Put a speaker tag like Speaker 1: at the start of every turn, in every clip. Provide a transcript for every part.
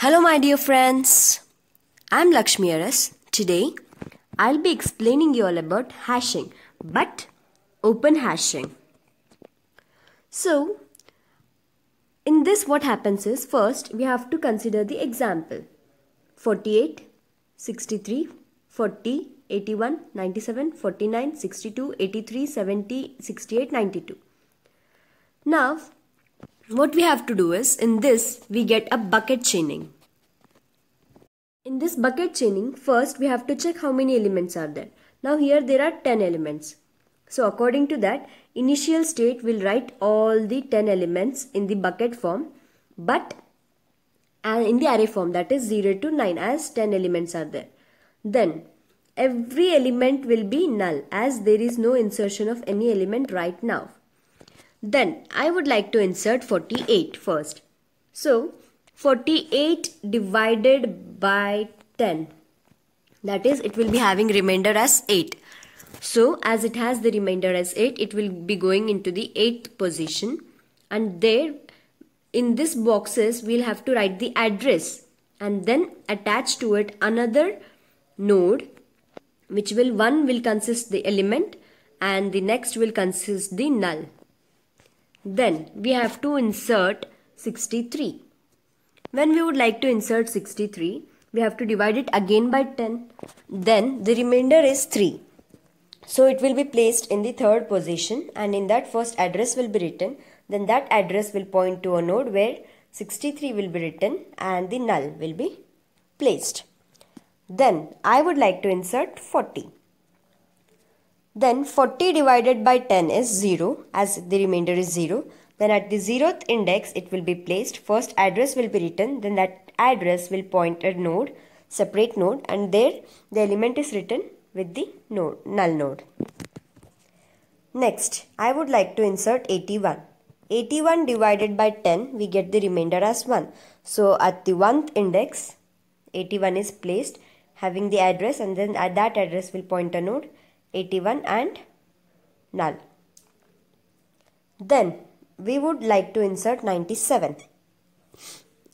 Speaker 1: Hello my dear friends, I'm Lakshmi Aras. Today I'll be explaining you all about hashing, but open hashing. So in this what happens is, first we have to consider the example 48, 63, 40, 81, 97, 49, 62, 83, 70, 68, 92. Now what we have to do is, in this we get a bucket chaining. In this bucket chaining, first we have to check how many elements are there. Now here there are 10 elements. So according to that, initial state will write all the 10 elements in the bucket form, but in the array form, that is 0 to 9, as 10 elements are there. Then every element will be null, as there is no insertion of any element right now. Then I would like to insert 48 first. So 48 divided by 10, that is, it will be having remainder as 8. So as it has the remainder as 8, it will be going into the 8th position, and there in this boxes we'll have to write the address and then attach to it another node, which one will consist the element and the next will consist the null. Then we have to insert 63. When we would like to insert 63, we have to divide it again by 10. Then the remainder is 3. So it will be placed in the 3rd position, and in that first address will be written. Then that address will point to a node where 63 will be written and the null will be placed. Then I would like to insert 40. Then 40 divided by 10 is 0, as the remainder is 0. Then at the 0th index it will be placed. First address will be written. Then that address will point a node, separate node, and there the element is written with the null node. Next, I would like to insert 81. 81 divided by 10, we get the remainder as 1. So at the 1th index, 81 is placed, having the address, and then at that address will point a node, 81 and null. Then we would like to insert 97.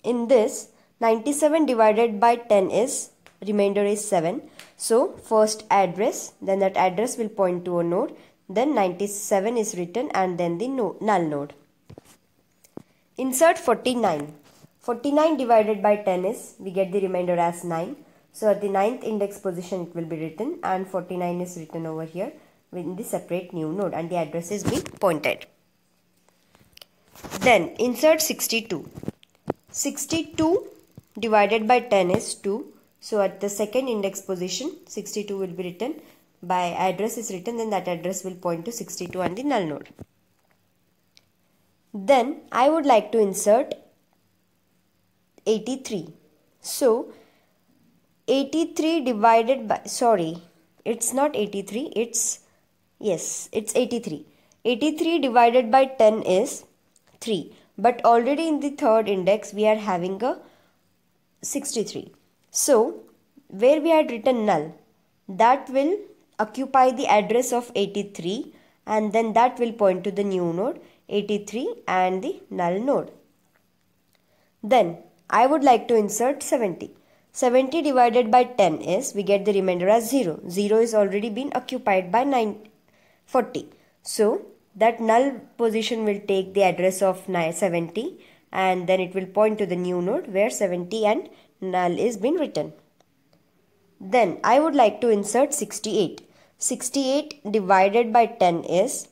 Speaker 1: In this, 97 divided by 10 is, remainder is 7. So first address, then that address will point to a node, then 97 is written and then the null node. Insert 49. 49 divided by 10 is, we get the remainder as 9. So at the 9th index position it will be written, and 49 is written over here with the separate new node, and the address is being pointed. Then insert 62. 62 divided by 10 is 2. So at the 2nd index position 62 will be written, by address is written, then that address will point to 62 and the null node. Then I would like to insert 83. So 83 divided by, it's not 83, it's 83. 83 divided by 10 is 3. But already in the 3rd index we are having a 63. So where we had written null, that will occupy the address of 83, and then that will point to the new node 83 and the null node. Then I would like to insert 70. 70 divided by 10 is, we get the remainder as 0. 0 is already been occupied by 40. So that null position will take the address of 70, and then it will point to the new node where 70 and null is been written. Then I would like to insert 68. 68 divided by 10 is,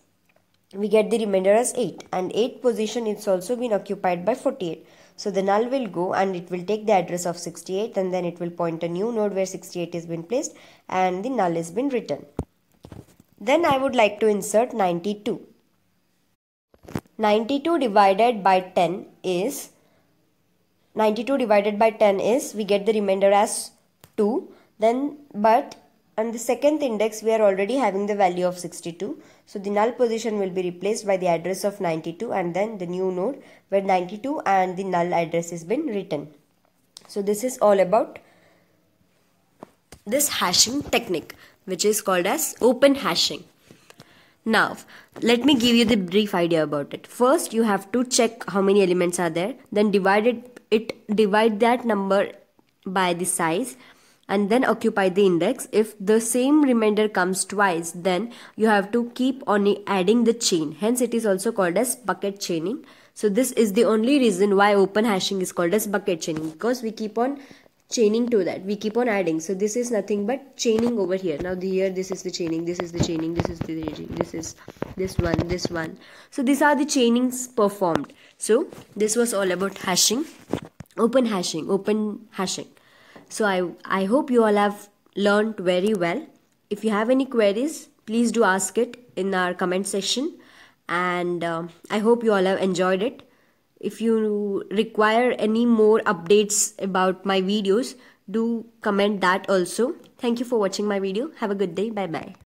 Speaker 1: we get the remainder as 8, and 8th position is also been occupied by 48. So the null will go and it will take the address of 68, and then it will point a new node where 68 has been placed and the null has been written. Then I would like to insert 92. 92 divided by 10 is, we get the remainder as 2. Then but on the 2nd index we are already having the value of 62. So the null position will be replaced by the address of 92 and then the new node where 92 and the null address has been written. So this is all about this hashing technique, which is called as open hashing. Now, let me give you the brief idea about it. First, you have to check how many elements are there, then divide it it divide that number by the size and then occupy the index. If the same remainder comes twice, then you have to keep on adding the chain. Hence it is also called as bucket chaining. So this is the only reason why open hashing is called as bucket chaining, because we keep on chaining to that, we keep on adding. So this is nothing but chaining over here. Now here this is the chaining, this is the chaining, this is the chaining, this is this one. So these are the chainings performed. So this was all about hashing, open hashing. So I hope you all have learned very well. If you have any queries, please do ask it in our comment section, and I hope you all have enjoyed it. If you require any more updates about my videos, do comment that also. Thank you for watching my video. Have a good day. Bye bye.